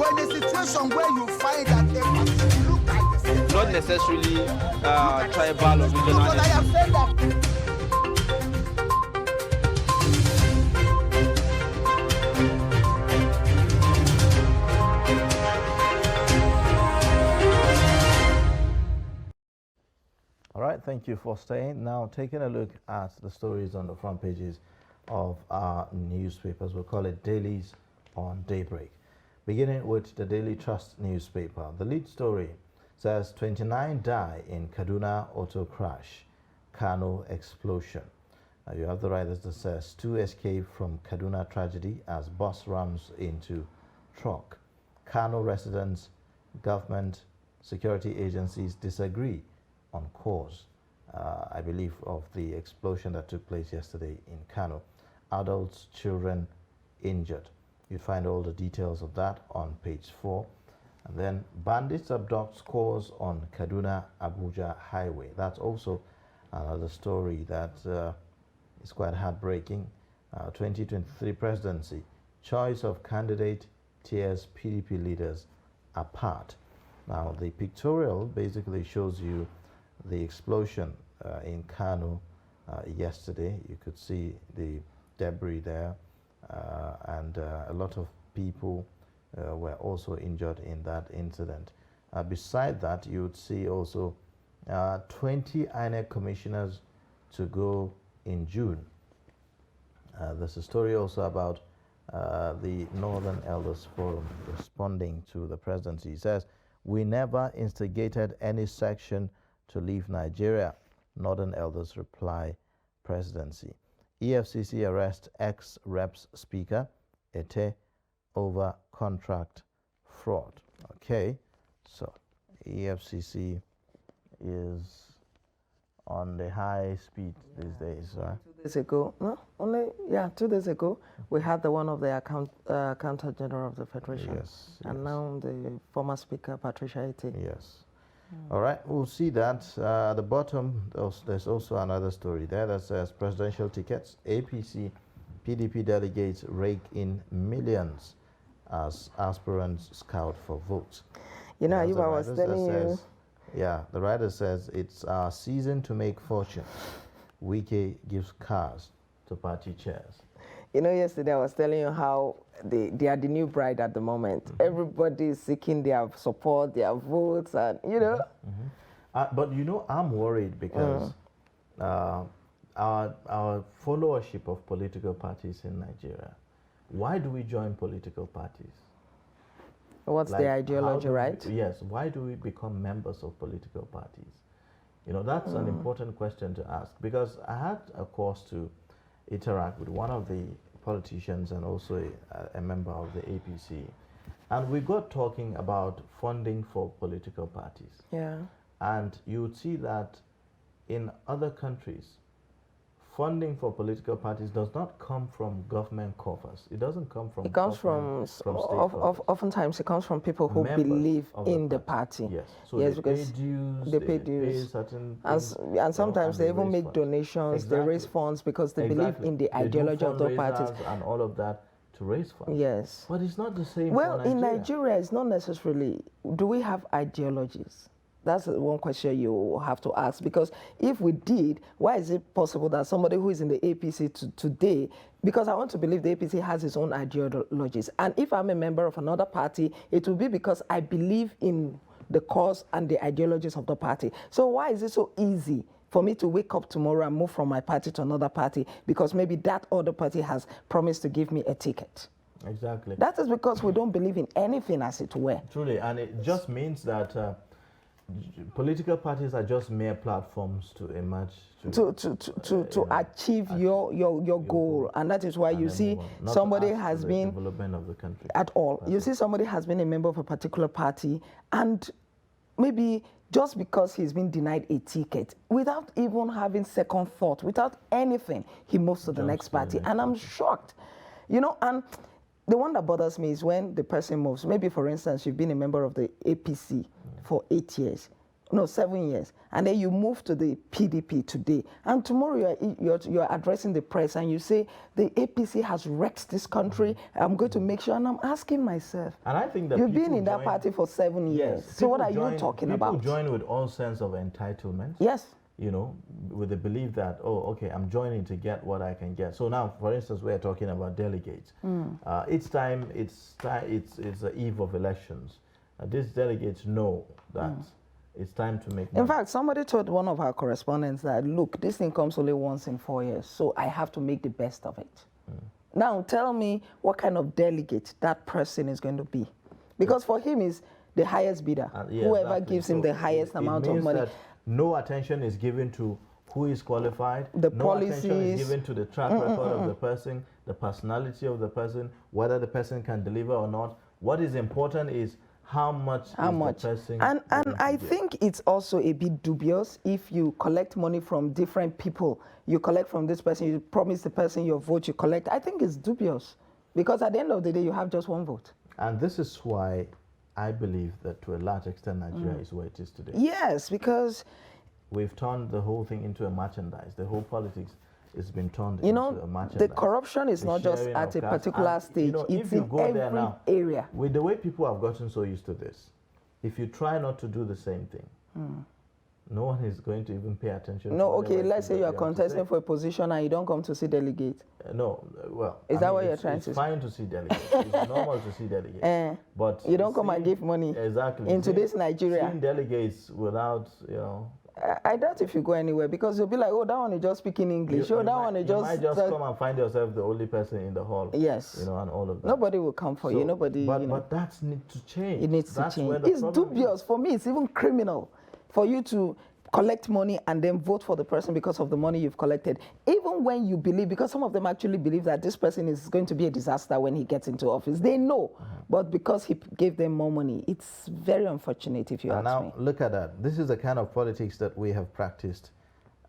But in a situation where you find that a party look like the same, not necessarily tribal or regional. but I have said that. All right, thank you for staying. Now, taking a look at the stories on the front pages of our newspapers. We'll call it dailies on Daybreak. Beginning with the Daily Trust newspaper. The lead story says 29 die in Kaduna auto crash, Kano explosion. You have the writers that says 2 escape from Kaduna tragedy as bus rams into truck. Kano residents, government, security agencies disagree on cause, I believe, of the explosion that took place yesterday in Kano. Adults, children injured. You find all the details of that on page 4. And then bandits abduct scores on Kaduna-Abuja highway. That's also another story that is quite heartbreaking. 2023 presidency, choice of candidate tears PDP leaders apart. Now, the pictorial basically shows you the explosion in Kano yesterday. You could see the debris there, and a lot of people were also injured in that incident. Beside that, you would see also 20 INEC commissioners to go in June. There's a story also about the Northern Elders Forum responding to the presidency. It says, "We never instigated any section to leave Nigeria." Northern Elders reply presidency. EFCC arrest ex-reps speaker Ete over contract fraud. Okay, so EFCC is on the high speed these days, right? 2 days ago, no, only, 2 days ago, we had the one of the Accountant General of the Federation. Yes. And now the former speaker, Patricia Ete. Yes. All right, we'll see that. At the bottom, there's also another story there that says presidential tickets. APC, PDP delegates rake in millions as aspirants scout for votes. You know, I was telling you. Yeah, the writer says it's our season to make fortune. Wike gives cars to party chairs. You know, yesterday I was telling you how they are the new bride at the moment. Everybody is seeking their support, their votes, and you know. But you know, I'm worried because our followership of political parties in Nigeria. Why do we join political parties? What's the ideology, right? Yes. Why do we become members of political parties? You know, that's an important question to ask, because I had a course to interact with one of the politicians and also a member of the APC, and we got talking about funding for political parties. Yeah. And you would see that in other countries, funding for political parties does not come from government coffers. It doesn't come from. It comes from state coffers. oftentimes it comes from people who Members believe of in the party. Yes. So yes, they because pay dues. they pay dues. Pay certain and things, and sometimes they even raise make funds. donations. They raise funds because they believe in the ideology of the parties and all of that to raise funds. Yes. But it's not the same. Well, for Nigeria. in Nigeria, it's not necessarily. Do we have ideologies? That's one question you have to ask, because if we did, why is it possible that somebody who is in the APC today, because I want to believe the APC has its own ideologies, and if I'm a member of another party, it will be because I believe in the cause and the ideologies of the party. So why is it so easy for me to wake up tomorrow and move from my party to another party because maybe that other party has promised to give me a ticket? Exactly. That is because we don't believe in anything, as it were. Truly, and it just means that political parties are just mere platforms to emerge to achieve your goal, and that is why you see somebody has been development of the country at all. You see somebody has been a member of a particular party, and maybe just because he's been denied a ticket, without even having second thought, without anything, he moves to the next party, and I'm shocked, you know. And the one that bothers me is when the person moves. Maybe, for instance, you've been a member of the APC for 8 years, no, 7 years, and then you move to the PDP today, and tomorrow you're addressing the press and you say the APC has wrecked this country. I'm going to make sure, and I'm asking myself, and I think that you've been in that join, party for 7 years. yes, So what are people you talking about? People join with all sense of entitlement. Yes. You know, with the belief that, oh, okay, I'm joining to get what I can get. So now, for instance, we're talking about delegates. Each time it's the eve of elections. These delegates know that it's time to make money. In fact, somebody told one of our correspondents that, look, this thing comes only once in 4 years, so I have to make the best of it. Now, tell me what kind of delegate that person is going to be. Because for him, is the highest bidder. Yeah, whoever exactly. gives him the highest amount of money. That no attention is given to who is qualified. The no policies. attention is given to the track record of the person, the personality of the person, whether the person can deliver or not. What is important is how much the person and I give. think it's also a bit dubious if you collect money from different people. You collect from this person, you promise the person your vote, you collect. I think it's dubious because at the end of the day, you have just one vote. And this is why I believe that to a large extent Nigeria is where it is today. Yes, because we've turned the whole thing into a merchandise. The whole politics has been turned you into know, a merchandise. the corruption is not just sharing at of a gas. particular And, stage. you know, It's if you in go every there now, area. with the way people have gotten so used to this, if you try not to do the same thing, no one is going to even pay attention. No, to okay, whatever let's say you are have to contesting say. for a position and you don't come to see delegates. No, well, Is I that mean, what you're it's- trying to It's say? fine to see delegates. It's normal to see delegates. But You don't come and seeing- give money exactly in today's Nigeria. Seeing delegates without, you know. I doubt if you go anywhere because you'll be like, oh, that one is just speaking English. You that one is you just. might just come and find yourself the only person in the hall. Yes. You know, and all of that. Nobody will come for you. So, Nobody. But, you know, but that needs to change. it needs That's to change. where the It's problem dubious. For me, it's even criminal for you to collect money and then vote for the person because of the money you've collected. Even when you believe, because some of them actually believe that this person is going to be a disaster when he gets into office. They know, but because he gave them more money, it's very unfortunate if you And ask now, me. look at that. This is the kind of politics that we have practiced,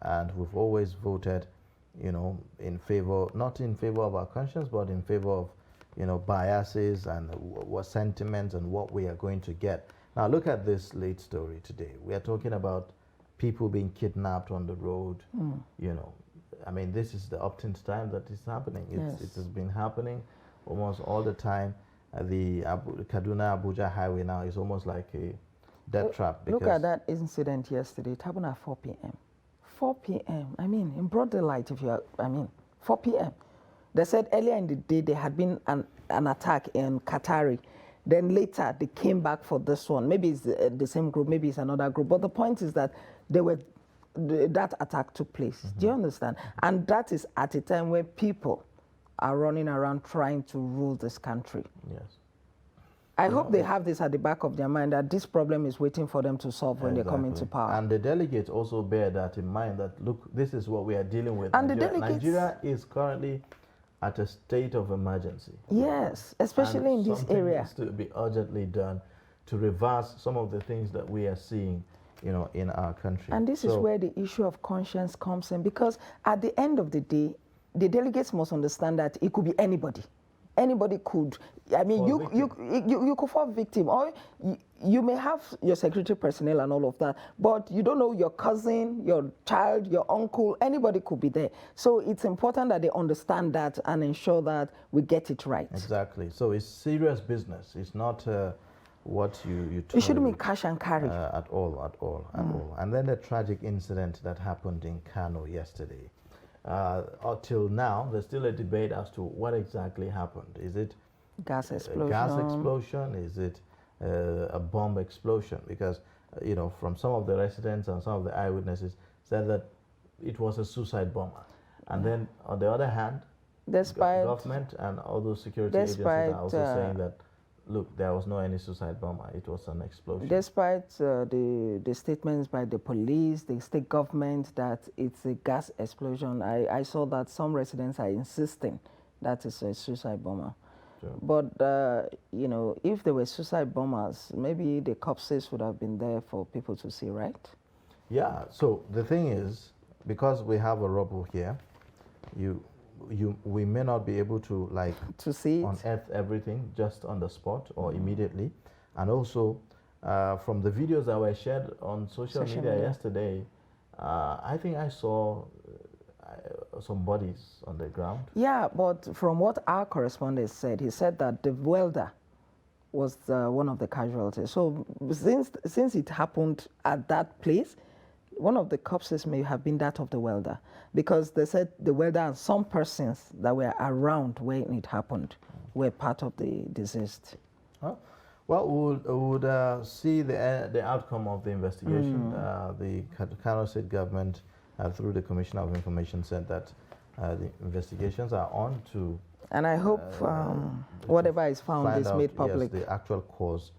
and we've always voted, you know, in favor, not in favor of our conscience, but in favor of, you know, biases and what sentiments and what we are going to get. Now, look at this late story today. We are talking about people being kidnapped on the road. You know, I mean, this is the often time that is happening. Yes. It has been happening almost all the time. The Kaduna-Abuja highway now is almost like a death trap. Look at that incident yesterday. It happened at 4 p.m. 4 p.m. I mean, in broad daylight, 4 p.m. They said earlier in the day there had been an attack in Qatari. Then later they came back for this one. Maybe it's the same group, maybe it's another group. But the point is that that attack took place. Do you understand? And that is at a time where people are running around trying to rule this country. Yes. I hope they have this at the back of their mind that this problem is waiting for them to solve when they come into power. And the delegates also bear that in mind that, look, this is what we are dealing with. And Nigeria, the delegates, Nigeria is currently at a state of emergency. Yes, especially in this something area. needs to be urgently done to reverse some of the things that we are seeing, you know, in our country. And this is where the issue of conscience comes in, because at the end of the day, the delegates must understand that it could be anybody. Anybody could. I mean, you could fall victim, or you may have your security personnel and all of that, but you don't know your cousin, your child, your uncle. Anybody could be there. So it's important that they understand that and ensure that we get it right. Exactly. So it's serious business. It's not what you It shouldn't toy be cash and carry. at all. And then the tragic incident that happened in Kano yesterday. Until now, there's still a debate as to what exactly happened. Is it Gas explosion. a gas explosion? Is it a bomb explosion? Because, you know, from some of the residents and some of the eyewitnesses said that it was a suicide bomber. And then, on the other hand, Despite government and all those security agencies are also saying that, look, there was no any suicide bomber. It was an explosion. Despite the statements by the police, the state government, that it's a gas explosion, I saw that some residents are insisting that it's a suicide bomber. Sure. But, you know, if there were suicide bombers, maybe the corpses would have been there for people to see, right? Yeah, so the thing is, because we have a rubble here, we may not be able to, like, To see it. unearth everything just on the spot or immediately. And also, from the videos that were shared on social media yesterday, I think I saw some bodies on the ground. Yeah, but from what our correspondent said, he said that the welder was one of the casualties. So since it happened at that place, one of the corpses may have been that of the welder, because they said the welder and some persons that were around when it happened were part of the deceased. Huh? Well, we would see the outcome of the investigation. The Kano State government, through the Commissioner of Information, said that the investigations are on to. And I hope whatever is found is made public. Yes, the actual cause,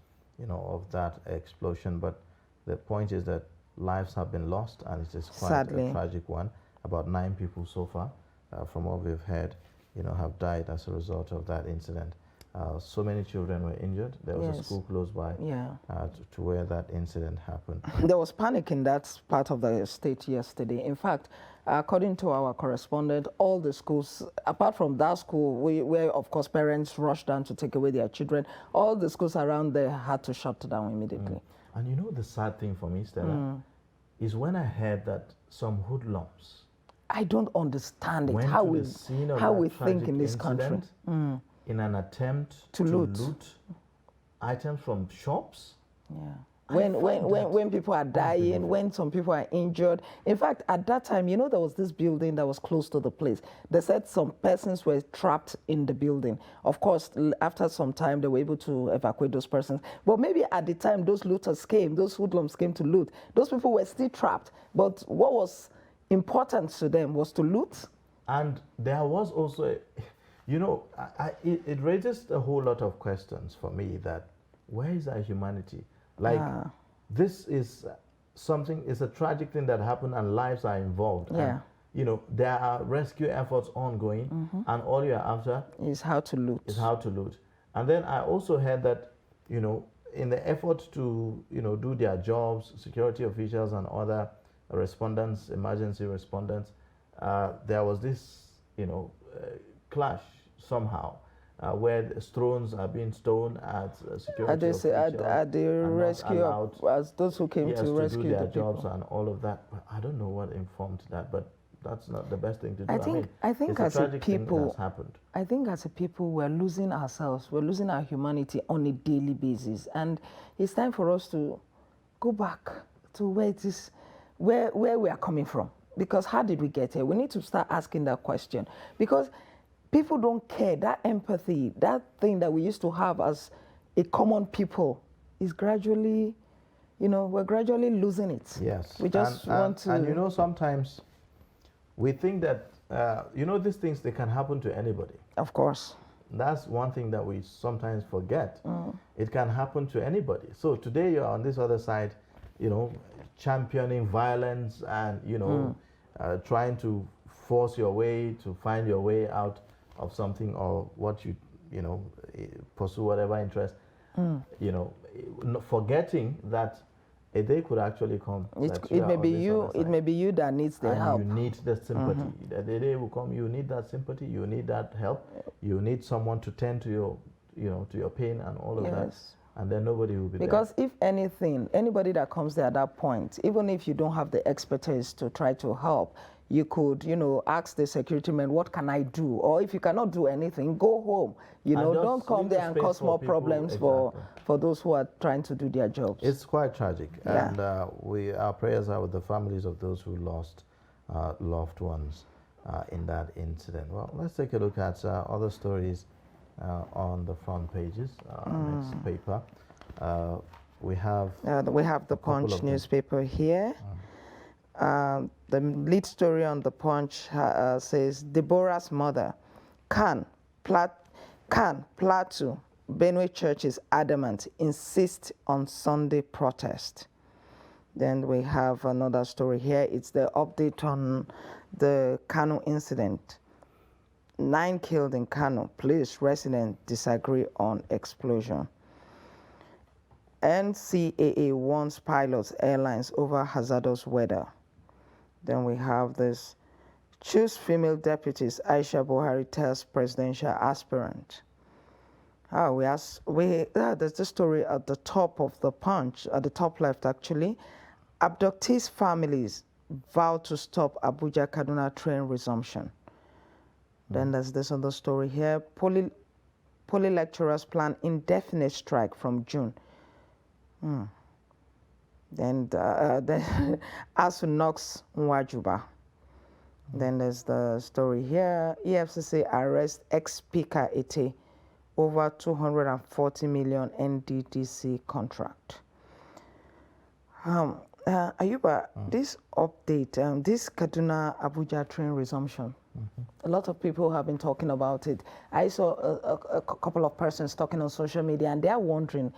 of that explosion. But the point is that lives have been lost, and it is quite Sadly. a tragic one. About 9 people so far, from what we've heard, have died as a result of that incident. So many children were injured. There was a school close by to where that incident happened. There was panic in that part of the state yesterday. In fact, according to our correspondent, all the schools, apart from that school, where of course parents rushed down to take away their children, all the schools around there had to shut down immediately. And the sad thing for me, Stella, is when I heard that some hoodlums, I don't understand it, how we think in this country. In an attempt to loot items from shops. Yeah. When people are dying, when some people are injured. In fact, at that time, there was this building that was close to the place. They said some persons were trapped in the building. Of course, after some time, they were able to evacuate those persons. But maybe at the time those looters came, those hoodlums came to loot, those people were still trapped. But what was important to them was to loot. And there was also, it raises a whole lot of questions for me, that where is our humanity? Like, this is something, it's a tragic thing that happened and lives are involved. Yeah. And, there are rescue efforts ongoing, and all you're after is how to loot. And then I also heard that, in the effort to, do their jobs, security officials and other respondents, emergency respondents, there was this, clash somehow, where the drones are being stolen at security officials. At the rescue, as those who came to rescue do their the jobs people. And all of that. But I don't know what informed that, but that's not the best thing to do. I think it's as a tragic thing that's happened. I think as a people, we're losing ourselves. We're losing our humanity on a daily basis, and it's time for us to go back to where it is, where we are coming from. Because how did we get here? We need to start asking that question, because people don't care. That empathy, that thing that we used to have as a common people, is gradually, we're gradually losing it. Yes. We just want to. And sometimes we think that, these things, they can happen to anybody. Of course. That's one thing that we sometimes forget. It can happen to anybody. So today you're on this other side, championing violence and, trying to force your way, to find your way out of something, or what you pursue whatever interest, forgetting that a day could actually come. It may be you. It may be you that needs the help. You need the sympathy. The day will come. You need that sympathy. You need that help. You need someone to tend to your, to your pain and all of that. And then nobody will be there. Because if anything, anybody that comes there at that point, even if you don't have the expertise to try to help, you could, ask the security man, what can I do? Or if you cannot do anything, go home. Don't come there and cause more problems for those who are trying to do their jobs. It's quite tragic. Yeah. And our prayers are with the families of those who lost loved ones in that incident. Well, let's take a look at other stories on the front pages. Next paper. We have the Punch newspaper here. The lead story on the Punch says Deborah's mother, Plateau, Benue Church is adamant, insist on Sunday protest. Then we have another story here. It's the update on the Kano incident. 9 killed in Kano. Police residents disagree on explosion. NCAA warns pilots, airlines over hazardous weather. Then we have this, choose female deputies, Aisha Buhari tells presidential aspirant. There's this story at the top of the Punch, at the top left actually. Abductees' families vow to stop Abuja Kaduna train resumption. Then there's this other story here. Poly lecturers plan indefinite strike from June. Then ASU knocks Nwajuba. Then there's the story here. EFCC arrests ex-speaker Ete over 240 million NDDC contract. Ayuba, this update, this Kaduna Abuja train resumption, a lot of people have been talking about it. I saw a couple of persons talking on social media, and they are wondering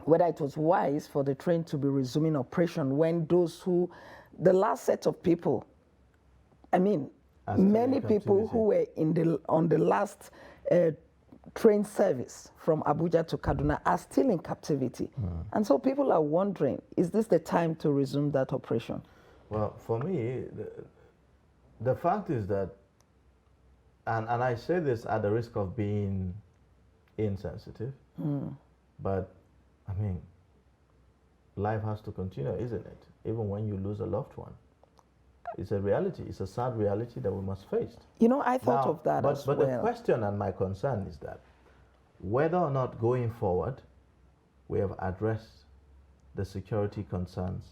whether it was wise for the train to be resuming operation when the last set of people, I mean, many people who were on the last train service from Abuja to Kaduna are still in captivity. And so people are wondering, is this the time to resume that operation? Well, for me, the fact is that, and I say this at the risk of being insensitive, but I mean, life has to continue, isn't it? Even when you lose a loved one. It's a reality. It's a sad reality that we must face. You know, I thought of that as well. But the question and my concern is that whether or not going forward we have addressed the security concerns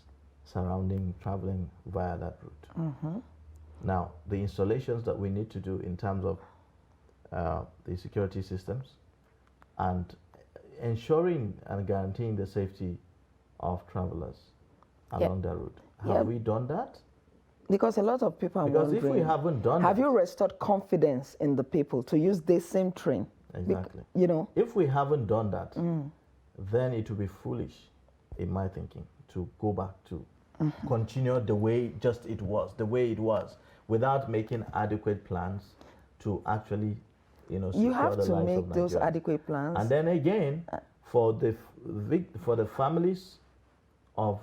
surrounding traveling via that route. Now, the installations that we need to do in terms of the security systems and ensuring and guaranteeing the safety of travelers along that route. Have we done that? Because a lot of people are wondering, if we haven't done have you restored confidence in the people to use this same train? Exactly. You know, if we haven't done that, then it will be foolish, in my thinking, to go back to continue the way it was, without making adequate plans to actually, secure you have the to lives make of those Nigerians. adequate plans. And then again, for the families of,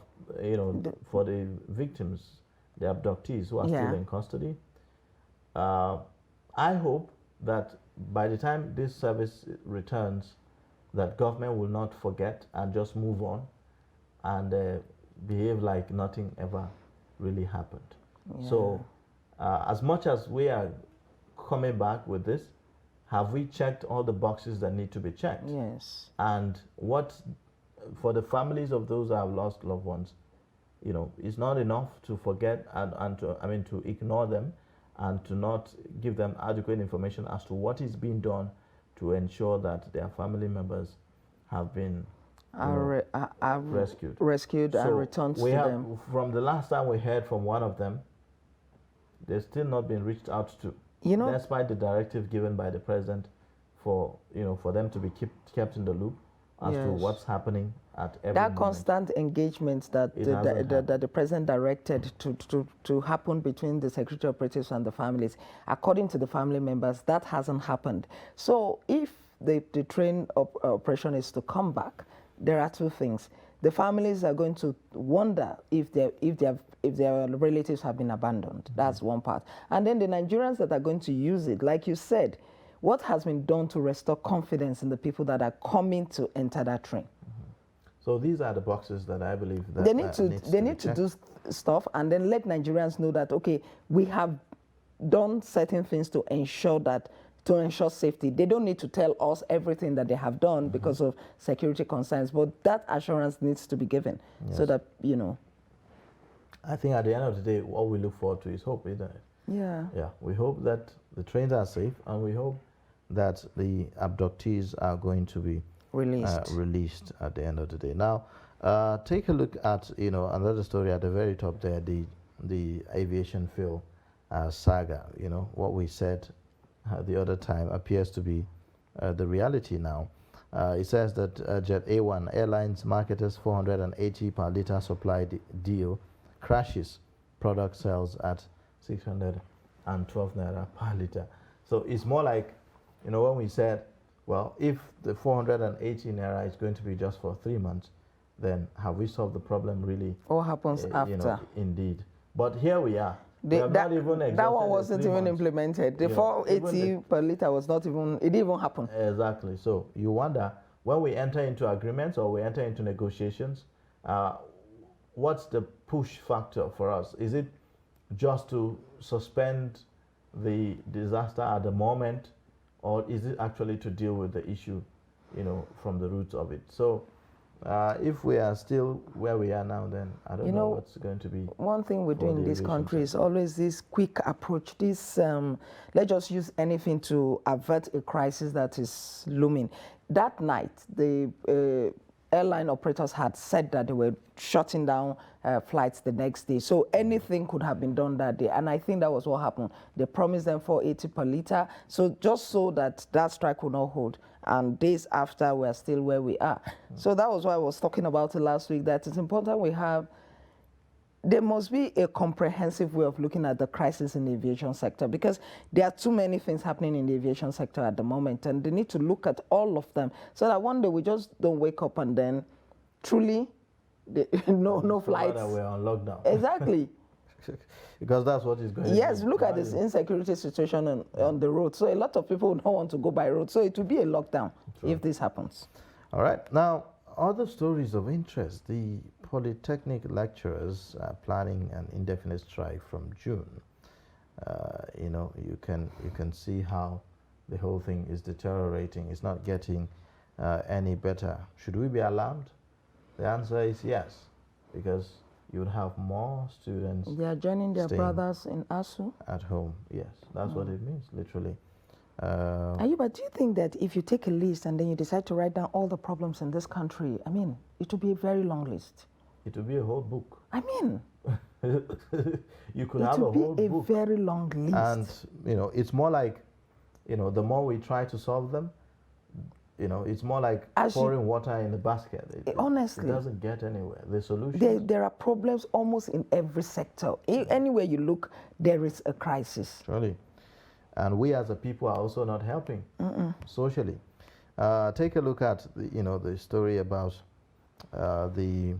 for the victims, the abductees who are still in custody, I hope that by the time this service returns, that government will not forget and just move on and behave like nothing ever really happened. So as much as we are coming back with this, have we checked all the boxes that need to be checked? Yes. And what, for the families of those who have lost loved ones, it's not enough to forget and to ignore them and to not give them adequate information as to what is being done to ensure that their family members have been rescued and returned to them. From the last time we heard from one of them, they've still not been reached out to. Despite the directive given by the president for them to be kept in the loop as to what's happening at every moment. Constant engagement that the president directed to happen between the security operatives and the families, according to the family members, that hasn't happened. So if the train operation is to come back, there are two things. The families are going to wonder if their relatives have been abandoned. That's one part. And then the Nigerians that are going to use it, like you said, what has been done to restore confidence in the people that are coming to enter that train? So these are the boxes that I believe that they need to do stuff and then let Nigerians know that, okay, we have done certain things to ensure safety. They don't need to tell us everything that they have done because of security concerns, but that assurance needs to be given so that, I think at the end of the day, what we look forward to is hope, isn't it? Yeah. Yeah, we hope that the trains are safe and we hope that the abductees are going to be released at the end of the day. Now, take a look at, another story at the very top there, the aviation fuel saga. What we said the other time appears to be the reality now. It says that Jet A1 Airlines marketers 480 per liter supply deal crashes. Product sales at 612 naira per liter. So it's more like, when we said, well, if the 480 naira is going to be just for 3 months, then have we solved the problem really? What happens after? Indeed. But here we are. We have not even that exhausted one the wasn't 3 even months. implemented. The Yeah, 480 even per liter was not even, it didn't even happen. Exactly. So you wonder when we enter into agreements or we enter into negotiations, what's the push factor for us? Is it just to suspend the disaster at the moment, or is it actually to deal with the issue, from the roots of it? So if we are still where we are now, then I don't know what's going to be. One thing we do for in the this aviation country is sector. always this quick approach. This let's just use anything to avert a crisis that is looming. That night, the airline operators had said that they were shutting down flights the next day. So anything could have been done that day. And I think that was what happened. They promised them 480 per liter. So just so that strike would not hold. And days after, we're still where we are. So that was why I was talking about it last week, that it's important there must be a comprehensive way of looking at the crisis in the aviation sector, because there are too many things happening in the aviation sector at the moment, and they need to look at all of them so that one day we just don't wake up and then truly no flights. That we're on lockdown. Exactly. Because that's what is going Yes, on. look at this insecurity situation on the road. So a lot of people don't want to go by road. So it will be a lockdown if this happens. All right. Now, other stories of interest. The Polytechnic lecturers are planning an indefinite strike from June. You can see how the whole thing is deteriorating. It's not getting any better. Should we be alarmed? The answer is yes, because you would have more students. They are joining their staying brothers in ASU. at home. Yes, that's what it means, literally. Ayuba, do you think that if you take a list and then you decide to write down all the problems in this country, I mean, it will be a very long list? It will be a whole book. I mean, You could it have a will whole be a book. very long list. And it's more like, the more we try to solve them, it's more like pouring water in the basket. Honestly, it doesn't get anywhere. The solution. there are problems almost in every sector. Anywhere you look, there is a crisis. Surely. And we as a people are also not helping socially. Take a look at the story about the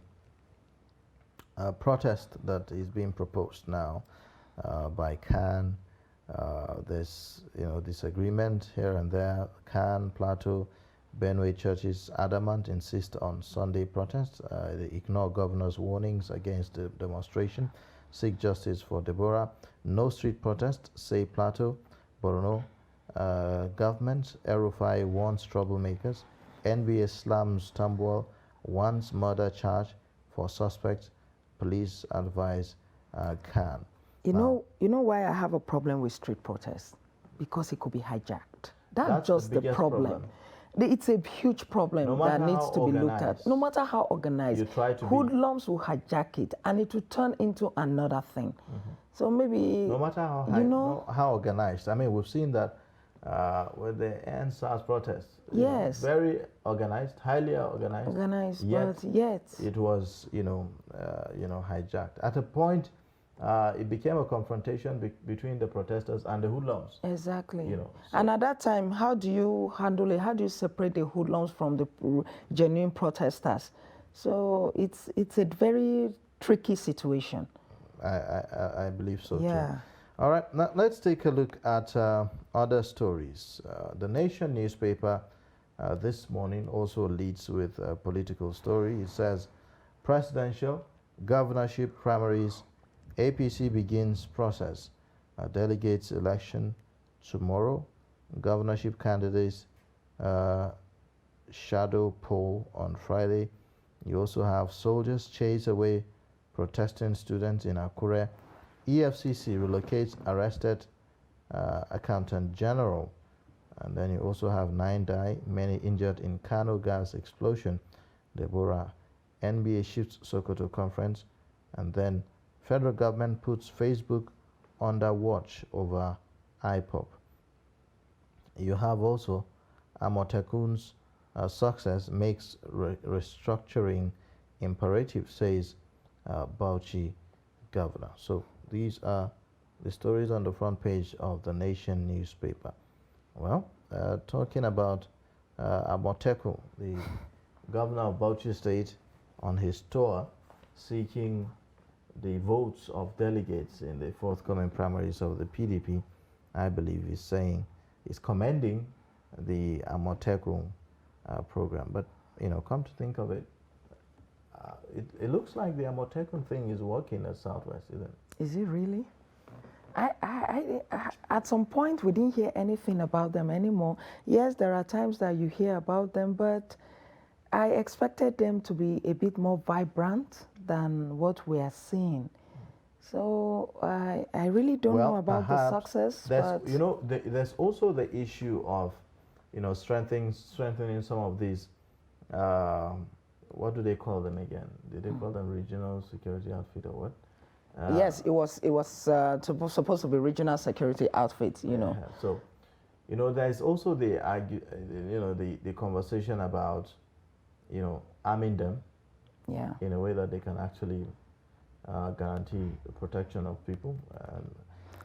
protest that is being proposed now by CAN. There's disagreement here and there. CAN, Plateau, Benue churches adamant insist on Sunday protests. They ignore governor's warnings against the demonstration. Seek justice for Deborah. No street protest, say Plateau. Borno government. El-Rufai warns troublemakers. NBA slams Tambuwal. Wants murder charge for suspect. Police advise CAN. You know why I have a problem with street protests? Because it could be hijacked. That's just the problem. It's a huge problem that needs to be looked at. No matter how organized, hoodlums will hijack it and it will turn into another thing. So maybe... No matter how organized. I mean, we've seen that with the EndSARS protests. Yes. Very organized, highly organized. But yet... It was, hijacked. At a point, it became a confrontation between the protesters and the hoodlums. Exactly. And at that time, how do you handle it? How do you separate the hoodlums from the genuine protesters? So it's a very tricky situation. I believe so yeah. too. All right, now let's take a look at other stories. The Nation newspaper this morning also leads with a political story. It says, presidential, governorship primaries, APC begins process. Delegates election tomorrow. Governorship candidates shadow poll on Friday. You also have soldiers chase away protesting students in Akure. EFCC relocates arrested accountant general. And then you also have 9 die, many injured in Kano gas explosion. Deborah, NBA shifts Sokoto conference. And then federal government puts Facebook under watch over IPOP. You have also Amotekun's success makes restructuring imperative, says Bauchi governor. So these are the stories on the front page of the Nation newspaper. Well, talking about Amotekun, the governor of Bauchi State, on his tour seeking the votes of delegates in the forthcoming primaries of the PDP, I believe, is commending the Amotekun program. But come to think of it, it looks like the Amotekun thing is working at Southwest, isn't it? Is it really? At some point, we didn't hear anything about them anymore. Yes, there are times that you hear about them, but I expected them to be a bit more vibrant than what we are seeing. So I really don't know about the success. But there's also the issue of, strengthening some of these. What do they call them again? Did they call them regional security outfit or what? Yes, it was supposed to be regional security outfit. So, there's also the the conversation about, arming them. Yeah. In a way that they can actually guarantee the protection of people.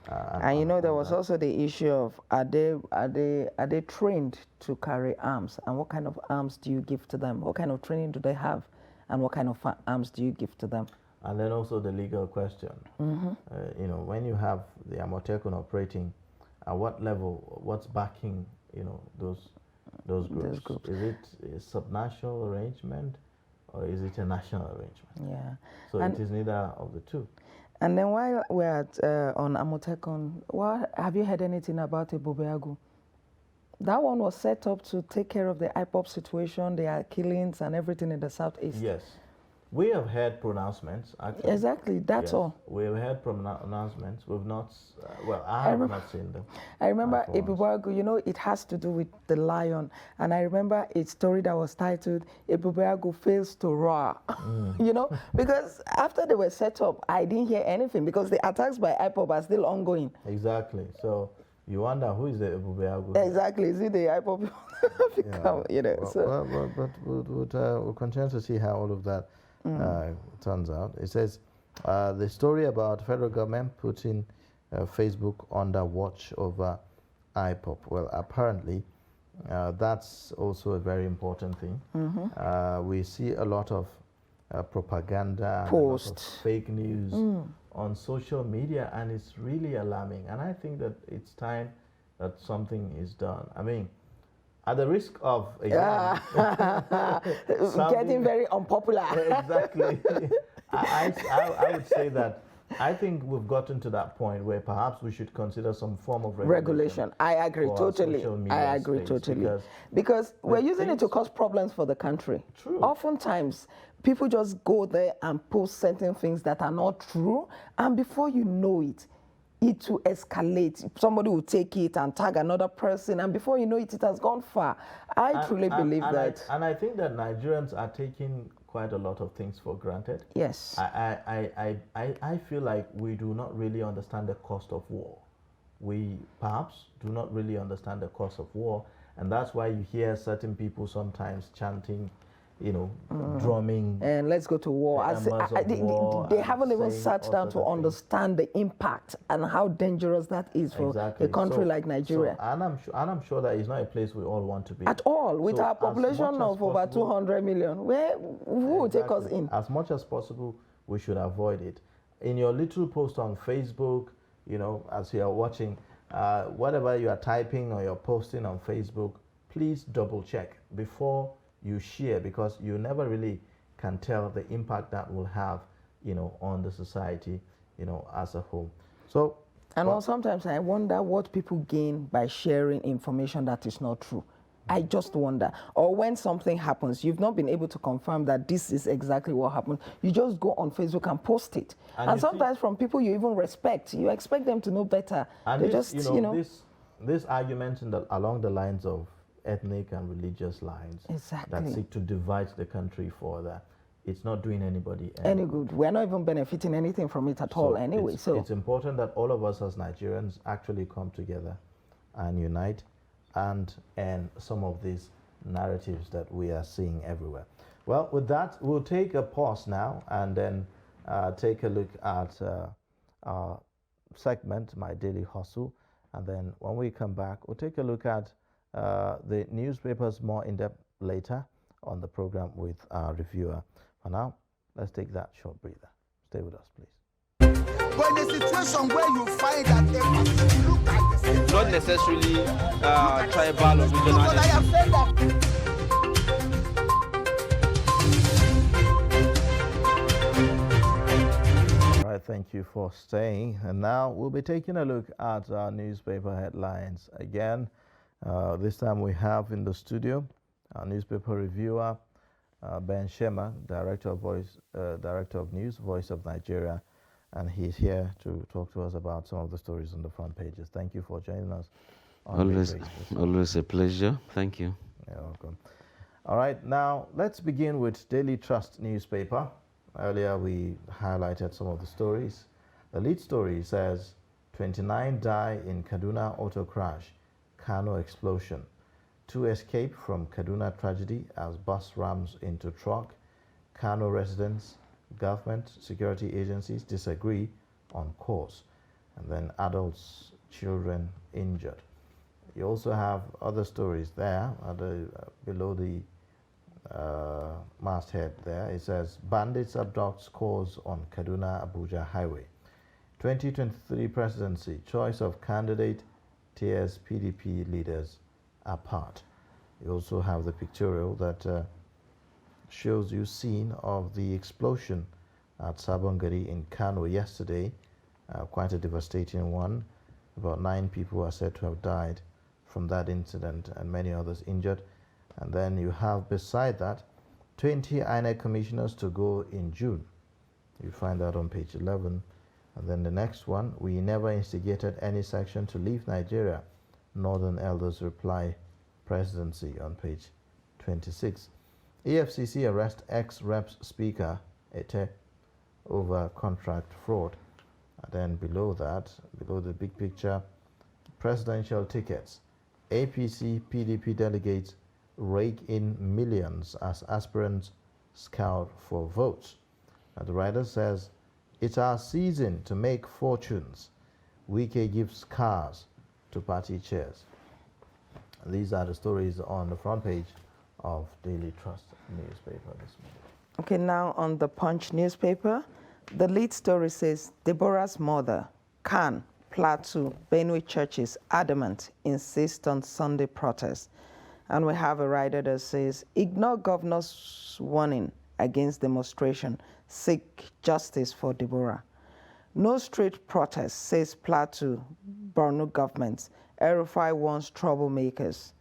And there was also the issue of are they trained to carry arms, and what kind of arms do you give to them? What kind of training do they have, and what kind of arms do you give to them? And then also the legal question. When you have the Amotekun operating, at what level, what's backing, those groups? Is it a subnational arrangement, or is it a national arrangement? Yeah. So it is neither of the two. And then while we're on Amotekun, have you heard anything about Ebobeagu? That one was set up to take care of the IPOP situation, the killings and everything in the southeast. Yes. We have heard pronouncements, actually. Exactly, that's all. We have heard pronouncements. We've not, I have not seen them. I remember Ebobeagu, it has to do with the lion. And I remember a story that was titled, Ebobeagu Fails to Roar. Because after they were set up, I didn't hear anything because the attacks by IPOP are still ongoing. Exactly. So you wonder who is the Ebobeagu? Exactly. Is it the IPOP? But we'll continue to see how all of that turns out. It says the story about federal government putting Facebook under watch over IPOP. Well, apparently that's also a very important thing. We see a lot of propaganda, posts, fake news on social media, and it's really alarming. And I think that it's time that something is done. I mean, at the risk of getting very unpopular. Exactly. I would say that I think we've gotten to that point where perhaps we should consider some form of regulation. I agree totally. I agree totally. Because we're using it to cause problems for the country. True. Oftentimes, people just go there and post certain things that are not true, and before you know it, it will escalate. Somebody will take it and tag another person, and before you know it, it has gone far. I truly believe that. And I think that Nigerians are taking quite a lot of things for granted. Yes. I feel like we do not really understand the cost of war. We perhaps do not really understand the cost of war, and that's why you hear certain people sometimes chanting, drumming. And let's go to war. They haven't even sat down to understand the impact and how dangerous that is for a country like Nigeria. And I'm sure that it's not a place we all want to be. At all. With our population of over 200 million, who will take us in? As much as possible, we should avoid it. In your little post on Facebook, as you are watching, whatever you are typing or you're posting on Facebook, please double check before you share, because you never really can tell the impact that will have, on the society, as a whole. So, and sometimes I wonder what people gain by sharing information that is not true. I just wonder. Or when something happens, you've not been able to confirm that this is exactly what happened. You just go on Facebook and post it. And sometimes from people you even respect, you expect them to know better. And this argument along the lines of ethnic and religious lines that seek to divide the country further, it's not doing anybody any good. We're not even benefiting anything from it at all anyway. So it's important that all of us as Nigerians actually come together and unite and end some of these narratives that we are seeing everywhere. Well, with that, we'll take a pause now and then take a look at our segment, My Daily Hustle. And then when we come back, we'll take a look at the newspapers more in depth later on the program with our reviewer. For now, let's take that short breather. Stay with us, please. But in a situation where you find that a person look like the same, Not necessarily tribal or but I regional. have said that. All right, thank you for staying. And now we'll be taking a look at our newspaper headlines again. This time we have in the studio our newspaper reviewer, Ben Shema, Director of News, Voice of Nigeria, and he's here to talk to us about some of the stories on the front pages. Thank you for joining us. Always a pleasure. Thank you. You're welcome. All right, now let's begin with Daily Trust newspaper. Earlier we highlighted some of the stories. The lead story says 29 die in Kaduna auto crash, Kano explosion. 2 escape from Kaduna tragedy as bus rams into truck. Kano residents, government, security agencies disagree on course. And then adults, children injured. You also have other stories there below the masthead there. It says bandits abduct scores on Kaduna Abuja highway. 2023 presidency, choice of candidate tears PDP leaders apart. You also have the pictorial that shows you scene of the explosion at Sabongari in Kano yesterday, quite a devastating one. About 9 people are said to have died from that incident and many others injured. And then you have beside that 20 INEC commissioners to go in June. You find that on page 11. And then the next one, we never instigated any section to leave Nigeria. Northern elders reply presidency on page 26. EFCC arrest ex-reps speaker Ete over contract fraud. And then below that, below the big picture, presidential tickets. APC PDP delegates rake in millions as aspirants scout for votes. And the writer says, it's our season to make fortunes. Wike gives cars to party chairs. These are the stories on the front page of Daily Trust newspaper this morning. Okay, now on the Punch newspaper, the lead story says Deborah's mother, Khan, Plateau, Benue churches adamant, insist on Sunday protest. And we have a writer that says, ignore governor's warning against demonstration, seek justice for Deborah. No street protest, says Plateau, Borno government. El-Rufai wants troublemakers.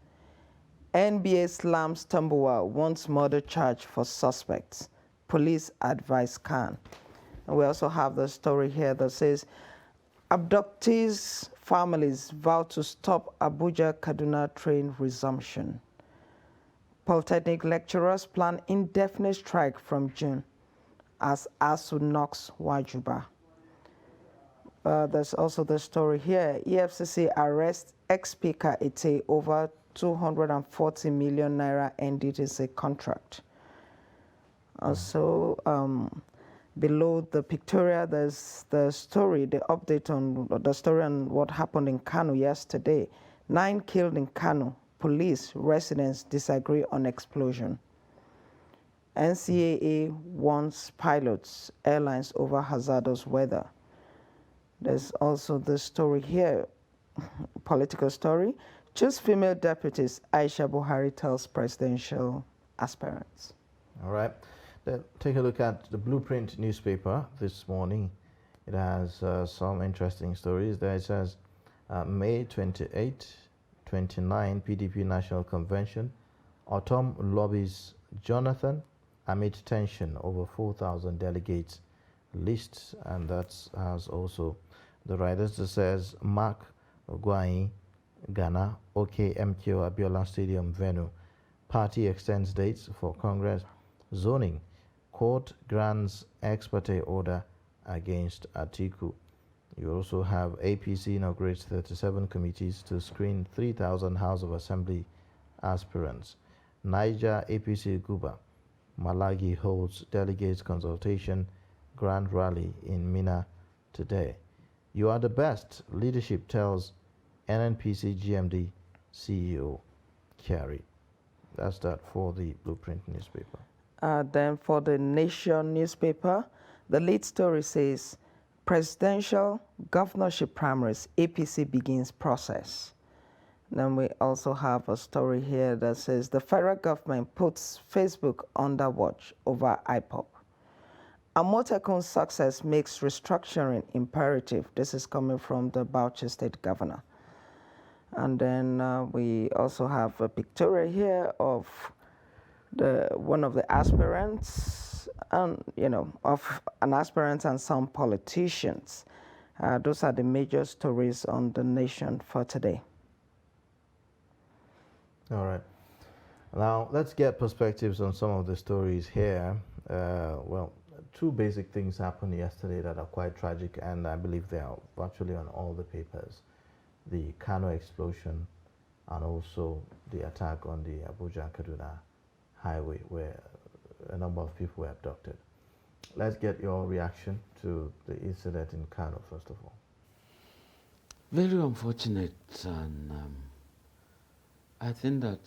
NBA slams Tambuwa, wants murder charge for suspects. Police advise Khan. And we also have the story here that says, abductees' families vow to stop Abuja-Kaduna train resumption. Polytechnic lecturers plan indefinite strike from June as ASU knocks Wajuba. There's also the story here. EFCC arrests ex-speaker Ete over 240 million naira NDTC contract. Also, below the pictorial, there's the story, the update on the story on what happened in Kano yesterday. 9 killed in Kano. Police, residents disagree on explosion. NCAA warns pilots, airlines over hazardous weather. There's also the story here, political story. Choose female deputies, Aisha Buhari tells presidential aspirants. All right. Take a look at the Blueprint newspaper this morning. It has some interesting stories. There it says, May 28, 29 PDP National Convention. Autumn lobbies Jonathan amid tension over 4,000 delegates lists. And that has also the writers that says, Mark Ogwai, Ghana, OK MKO Abiola Stadium venue. Party extends dates for Congress. Zoning. Court grants ex parte order against Atiku. You also have APC inaugurates 37 committees to screen 3,000 House of Assembly aspirants. Niger APC Guba. Malagi holds delegates consultation grand rally in Mina today. You are the best, leadership tells NNPC GMD CEO Kyari. That's that for the Blueprint newspaper. Then for the Nation newspaper, the lead story says, Presidential governorship primaries, APC begins process. Then we also have a story here that says the federal government puts Facebook under watch over IPOP. Amotekun's success makes restructuring imperative. This is coming from the Bauchi State Governor. And then we also have a picture here of one of the aspirants, and of an aspirant and some politicians. Those are the major stories on The Nation for today. All right. Now, let's get perspectives on some of the stories here. Well, two basic things happened yesterday that are quite tragic, and I believe they are virtually on all the papers. The Kano explosion and also the attack on the Abuja-Kaduna highway where a number of people were abducted. Let's get your reaction to the incident in Kano, first of all. Very unfortunate, and I think that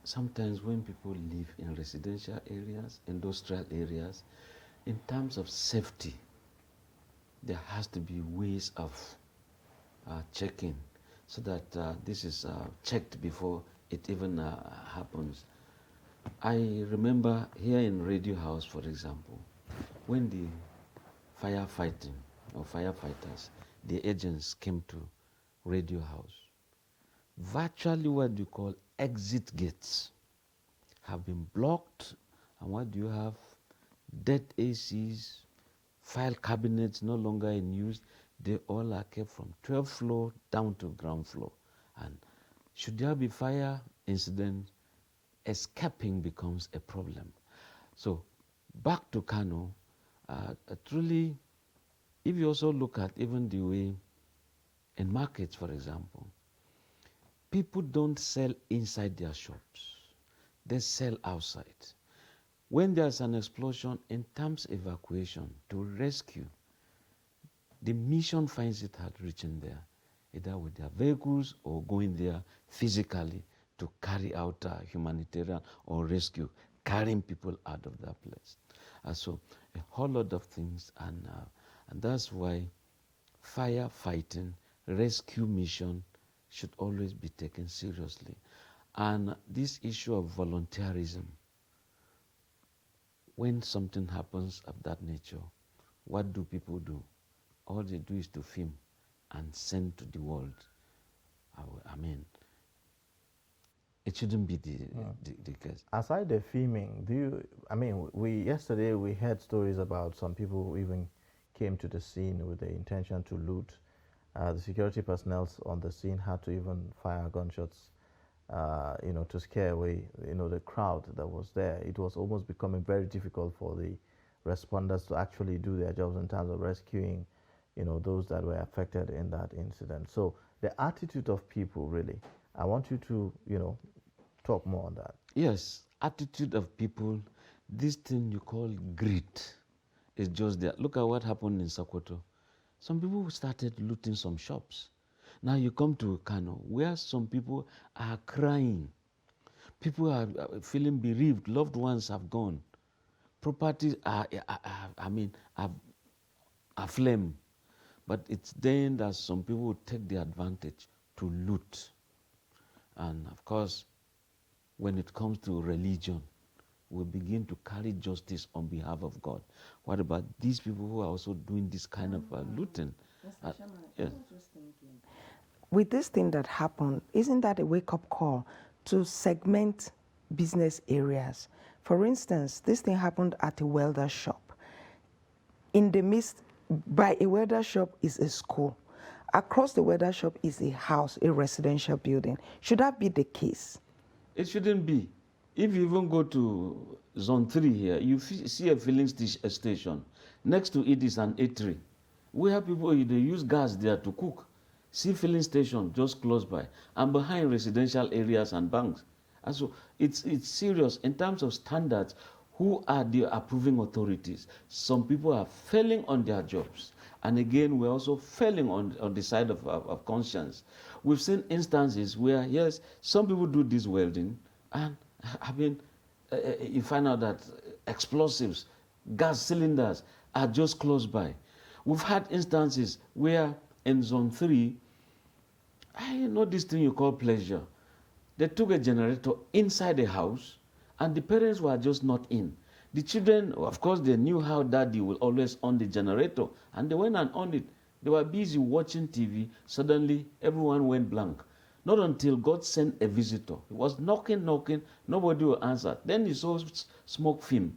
sometimes when people live in residential areas, industrial areas, in terms of safety, there has to be ways of checking so that this is checked before it even happens. I remember here in Radio House, for example, when the firefighting or firefighters, the agents came to Radio House, virtually what you call exit gates have been blocked, and what do you have? Dead ACs, file cabinets no longer in use. They all are kept from 12th floor down to ground floor. And should there be fire incident, escaping becomes a problem. So back to Kano, truly, if you also look at even the way in markets, for example, people don't sell inside their shops. They sell outside. When there's an explosion, in terms of evacuation, to rescue, the mission finds it hard reaching there, either with their vehicles or going there physically to carry out humanitarian or rescue, carrying people out of that place. So a whole lot of things, and that's why firefighting, rescue mission should always be taken seriously. And this issue of volunteerism, when something happens of that nature, what do people do? All they do is to film and send to the world. I mean, it shouldn't be the case. Aside the filming, yesterday we heard stories about some people who even came to the scene with the intention to loot. The security personnel on the scene had to even fire gunshots, to scare away, the crowd that was there. It was almost becoming very difficult for the responders to actually do their jobs in terms of rescuing, those that were affected in that incident. So the attitude of people, really, I want you to, talk more on that. Yes, attitude of people, this thing you call greed is just there. Look at what happened in Sokoto. Some people started looting some shops. Now you come to Kano, where some people are crying. People are feeling bereaved. Loved ones have gone. Properties are aflame. But it's then that some people will take the advantage to loot. And of course, when it comes to religion, we begin to carry justice on behalf of God. What about these people who are also doing this kind of looting? Yes. With this thing that happened, isn't that a wake-up call to segment business areas? For instance, this thing happened at a welder shop. In the midst, by a welder shop is a school. Across the welder shop is a house, a residential building. Should that be the case? It shouldn't be. If you even go to Zone 3 here, you see a filling station. Next to it is an eatery. Where people, they use gas there to cook. See filling station just close by. And behind residential areas and banks. And so it's serious in terms of standards. Who are the approving authorities? Some people are failing on their jobs. And again, we're also failing on the side of conscience. We've seen instances where, yes, some people do this welding, and you find out that explosives, gas cylinders are just close by. We've had instances where in Zone 3, I know this thing you call pleasure. They took a generator inside the house, and the parents were just not in. The children, of course, they knew how daddy will always on the generator, and they went and on it. They were busy watching TV. Suddenly, everyone went blank. Not until God sent a visitor. He was knocking, nobody would answer. Then he saw smoke fumes.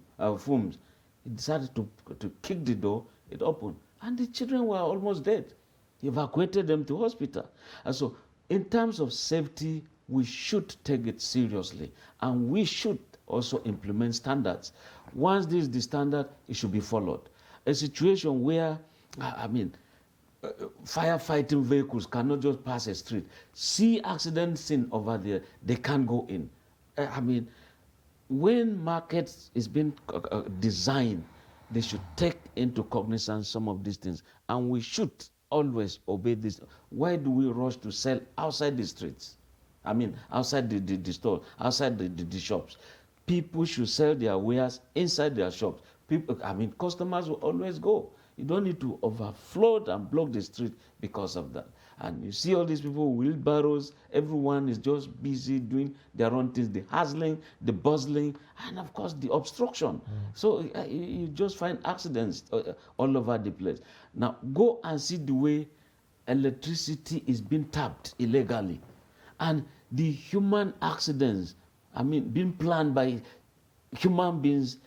He decided to kick the door, it opened, and the children were almost dead. He evacuated them to hospital. And so, in terms of safety, we should take it seriously, and we should also implement standards. Once this is the standard, it should be followed. A situation where, firefighting vehicles cannot just pass a street. See accident scene over there, they can't go in. When markets is being designed, they should take into cognizance some of these things, and we should always obey this. Why do we rush to sell outside the streets? Outside the store, outside the shops. People should sell their wares inside their shops. Customers will always go. You don't need to overflow and block the street because of that. And you see all these people with wheelbarrows, everyone is just busy doing their own things, the hustling, the bustling, and of course the obstruction. So you just find accidents all over the place. Now go and see the way electricity is being tapped illegally. And the human accidents, being planned by human beings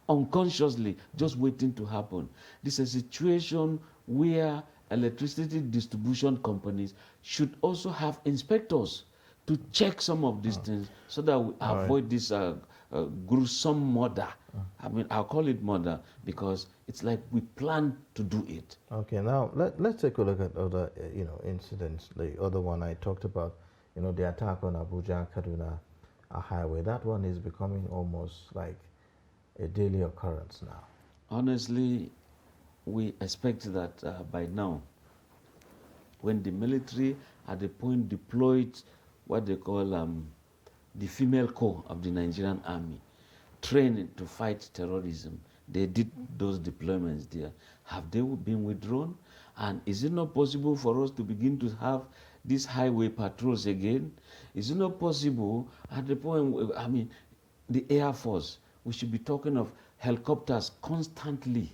unconsciously, just waiting to happen. This is a situation where electricity distribution companies should also have inspectors to check some of these things so that we avoid this gruesome murder. I'll call it murder because it's like we plan to do it. Okay, now let's take a look at other incidents. The other one I talked about, the attack on Abuja-Kaduna highway. That one is becoming almost like a daily occurrence now. Honestly, we expect that by now, when the military at the point deployed what they call the female corps of the Nigerian army, trained to fight terrorism, they did those deployments there. Have they been withdrawn? And is it not possible for us to begin to have these highway patrols again? Is it not possible at the point, the Air Force, we should be talking of helicopters constantly,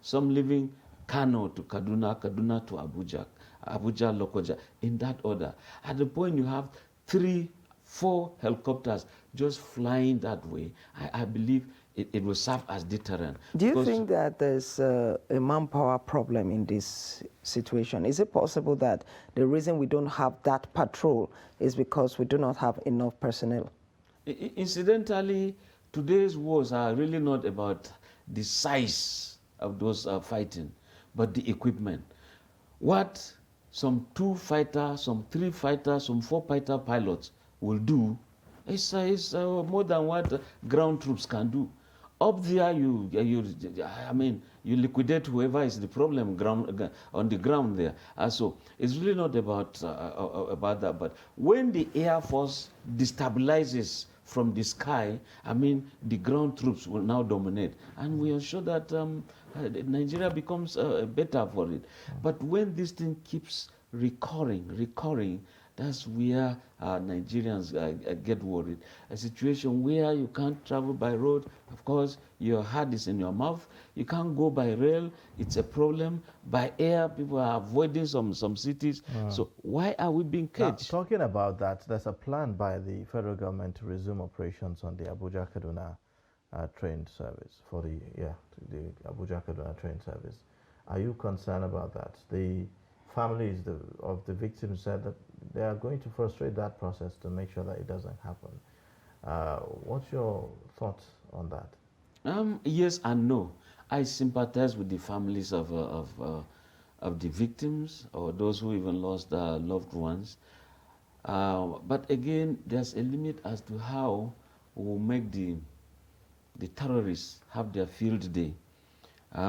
some leaving Kano to Kaduna, Kaduna to Abuja, Abuja, Lokoja, in that order. At the point you have 3-4 helicopters just flying that way, I believe it will serve as deterrent. Do you think that there's a manpower problem in this situation? Is it possible that the reason we don't have that patrol is because we do not have enough personnel? Incidentally, today's wars are really not about the size of those fighting, but the equipment. What some 2 fighter, some 3 fighter, some 4 fighter pilots will do is more than what ground troops can do. Up there, you liquidate whoever is the problem on the ground there. So it's really not about that. But when the Air Force destabilizes from the sky, the ground troops will now dominate, and we are sure that Nigeria becomes better for it. But when this thing keeps recurring, that's where Nigerians get worried. A situation where you can't travel by road, of course, your heart is in your mouth. You can't go by rail, it's a problem. By air, people are avoiding some cities. So why are we being caged? Now, talking about that, there's a plan by the federal government to resume operations on the Abuja-Kaduna train service, the Abuja-Kaduna train service. Are you concerned about that? The families of the victims said that they are going to frustrate that process to make sure that it doesn't happen. What's your thoughts on that? Yes and no. I sympathize with the families of the victims or those who even lost their loved ones. But again, there's a limit as to how we will make the terrorists have their field day.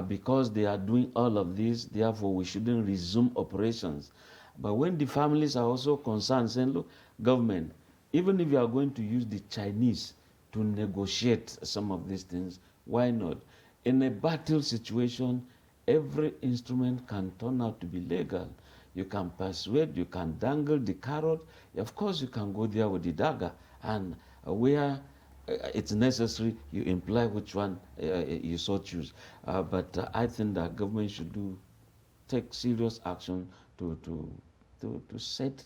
Because they are doing all of this, therefore we shouldn't resume operations. But when the families are also concerned, saying, look, government, even if you are going to use the Chinese to negotiate some of these things, why not? In a battle situation, every instrument can turn out to be legal. You can persuade, you can dangle the carrot. Of course, you can go there with the dagger, and where it's necessary, you imply which one you so choose. But I think that government should take serious action to set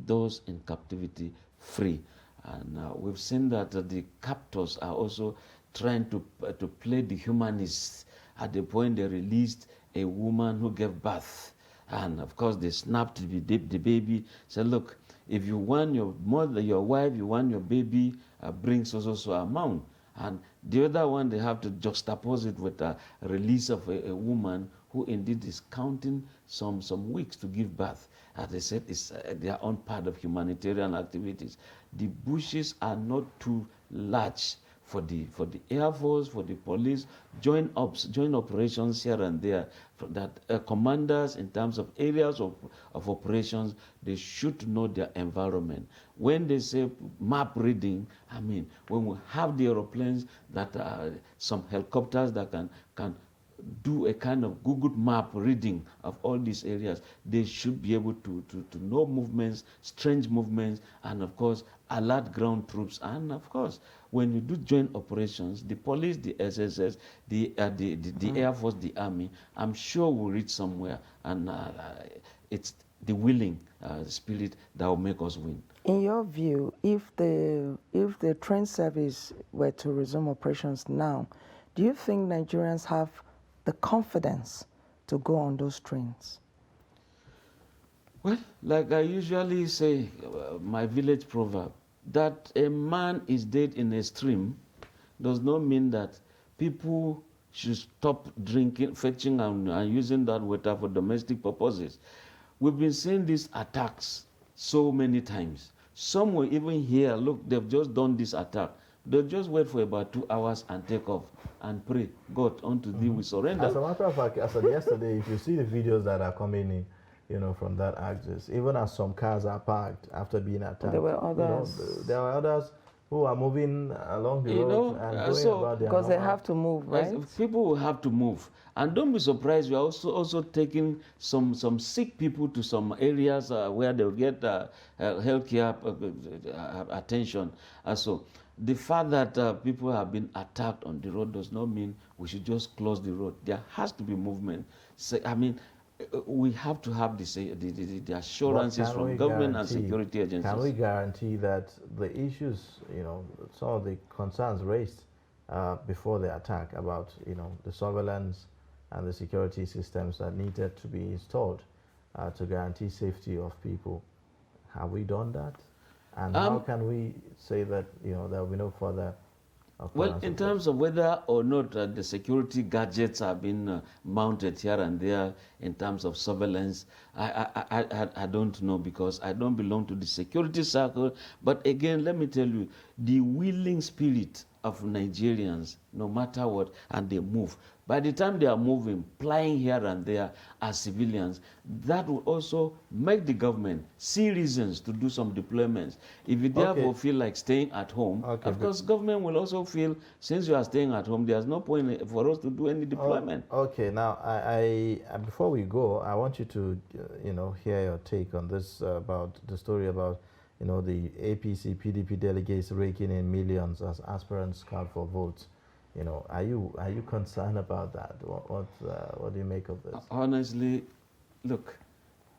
those in captivity free. And we've seen that the captors are also trying to play the humanists at the point they released a woman who gave birth. And of course, they snapped the baby, said, look, if you want your mother, your wife, you want your baby, bring so amount. And the other one, they have to juxtapose it with a release of a woman who indeed is counting some weeks to give birth. As they said, it's their own part of humanitarian activities. The bushes are not too large for the Air Force, for the police, joint operations here and there, that commanders in terms of areas of operations, they should know their environment. When they say map reading, I mean, when we have the aeroplanes that are some helicopters that can do a kind of Google map reading of all these areas, they should be able to know movements, strange movements, and of course, alert ground troops. And of course, when you do joint operations, the police, the SSS, the Air Force, the Army, I'm sure we'll reach somewhere, and it's the willing spirit that will make us win. In your view, if the train service were to resume operations now, do you think Nigerians have the confidence to go on those trains? Well, like I usually say, my village proverb, that a man is dead in a stream does not mean that people should stop drinking, fetching, and using that water for domestic purposes. We've been seeing these attacks so many times. Some will even hear, look, they've just done this attack. They'll just wait for about 2 hours and take off and pray, God, unto thee we surrender. As a matter of fact, as of yesterday, if you see the videos that are coming in, from that axis, even as some cars are parked after being attacked, there were others. There were others who are moving along the road and going about their because they have to move, right? People will have to move, and don't be surprised. We are also taking some sick people to some areas where they'll get healthcare attention. So the fact that people have been attacked on the road does not mean we should just close the road. There has to be movement. So, I mean, we have to have the assurances from government and security agencies. Can we guarantee that the issues, some of the concerns raised before the attack about, the surveillance and the security systems that needed to be installed to guarantee safety of people, have we done that? And how can we say that, there will be no further well, in terms of whether or not the security gadgets have been mounted here and there in terms of surveillance, I don't know, because I don't belong to the security circle. But again, let me tell you, the willing spirit of Nigerians, no matter what, and they move. By the time they are moving, flying here and there as civilians, that will also make the government see reasons to do some deployments. If you therefore feel like staying at home, of course, government will also feel, since you are staying at home, there's no point for us to do any deployment. Okay, now, I before we go, I want you to, hear your take on this, about the story about, the APC, PDP delegates raking in millions as aspirants scout for votes. Are you concerned about that? What do you make of this? Honestly, look,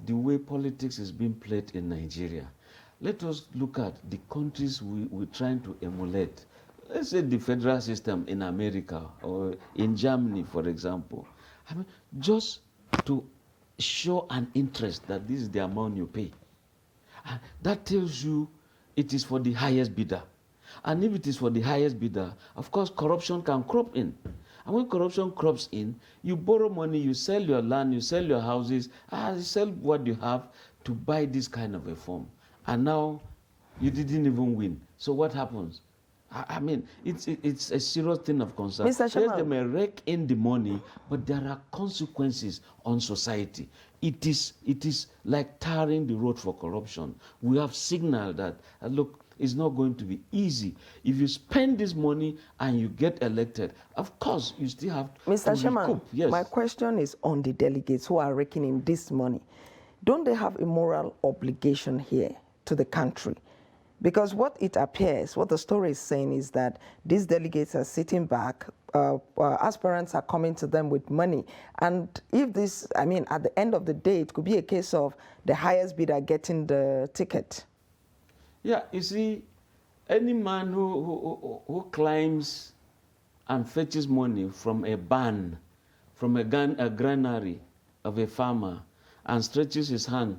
the way politics is being played in Nigeria, let us look at the countries we're trying to emulate. Let's say the federal system in America or in Germany, for example. I mean, just to show an interest that this is the amount you pay. And that tells you it is for the highest bidder. And if it is for the highest bidder, of course, corruption can crop in. And when corruption crops in, you borrow money, you sell your land, you sell your houses, you sell what you have to buy this kind of a form. And now you didn't even win. So what happens? I mean, it's a serious thing of concern. Mr. Chairman. Yes, they may rake in the money, but there are consequences on society. It is like tarring the road for corruption. We have signaled that, look, is not going to be easy. If you spend this money and you get elected, of course, you still have Mr. to Chairman, recoup. Yes. my question is on the delegates who are raking in this money. Don't they have a moral obligation here to the country? Because what it appears, what the story is saying is that these delegates are sitting back, aspirants are coming to them with money. And if this, I mean, at the end of the day, it could be a case of the highest bidder getting the ticket. Yeah, you see, any man who climbs and fetches money from a barn, from a granary of a farmer, and stretches his hand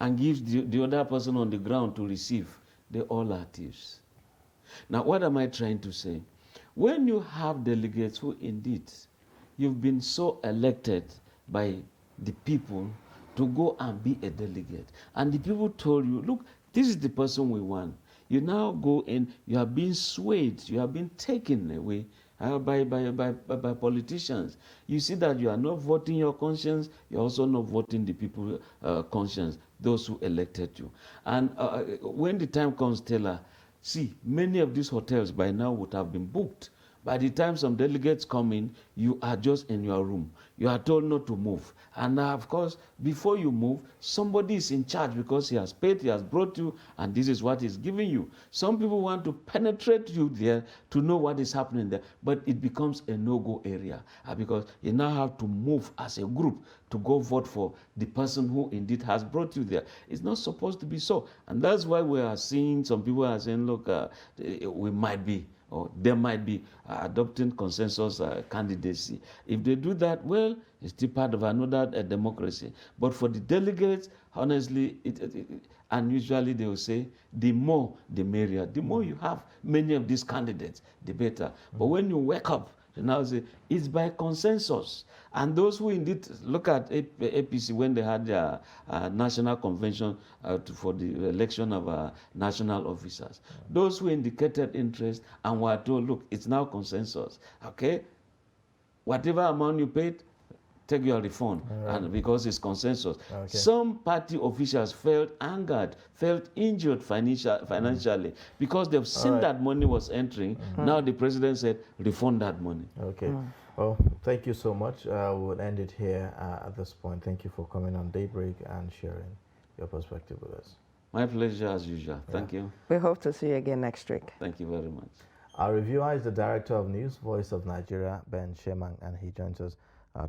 and gives the other person on the ground to receive, they all are thieves. Now, what am I trying to say? When you have delegates who indeed you've been so elected by the people to go and be a delegate, and the people told you, look, this is the person we want. You now go in, you are being swayed, you are being taken away by politicians. You see that you are not voting your conscience, you're also not voting the people's conscience, those who elected you. And when the time comes, Taylor, see, many of these hotels by now would have been booked. By the time some delegates come in, you are just in your room. You are told not to move. And of course, before you move, somebody is in charge because he has paid, he has brought you, and this is what he's giving you. Some people want to penetrate you there to know what is happening there, but it becomes a no-go area because you now have to move as a group to go vote for the person who indeed has brought you there. It's not supposed to be so. And that's why we are seeing some people are saying, look, we might be, or they might be adopting consensus candidacy. If they do that, well, it's still part of another democracy. But for the delegates, honestly, and usually they will say, the more, the merrier. The more you have many of these candidates, the better. But when you wake up, you now say, it's by consensus. And those who indeed look at APC when they had their national convention for the election of national officers, those who indicated interest and were told, look, it's now consensus, okay? Whatever amount you paid, take your refund, and because it's consensus. Okay. Some party officials felt angered, felt injured financially because they've seen that money was entering. Now the president said, refund that money. Okay. Well, thank you so much. We'll end it here at this point. Thank you for coming on Daybreak and sharing your perspective with us. My pleasure as usual. Thank you. We hope to see you again next week. Thank you very much. Our reviewer is the Director of News, Voice of Nigeria, Ben Shemang, and he joins us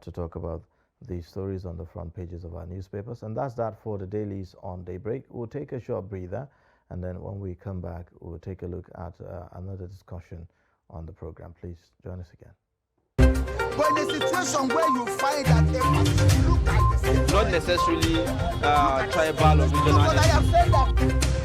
to talk about the stories on the front pages of our newspapers. And that's that for the dailies on Daybreak. We'll take a short breather, and then when we come back, we'll take a look at another discussion on the program. Please join us again. But in a situation where you find that a person look like the same, Not necessarily tribal or regional. because I have said that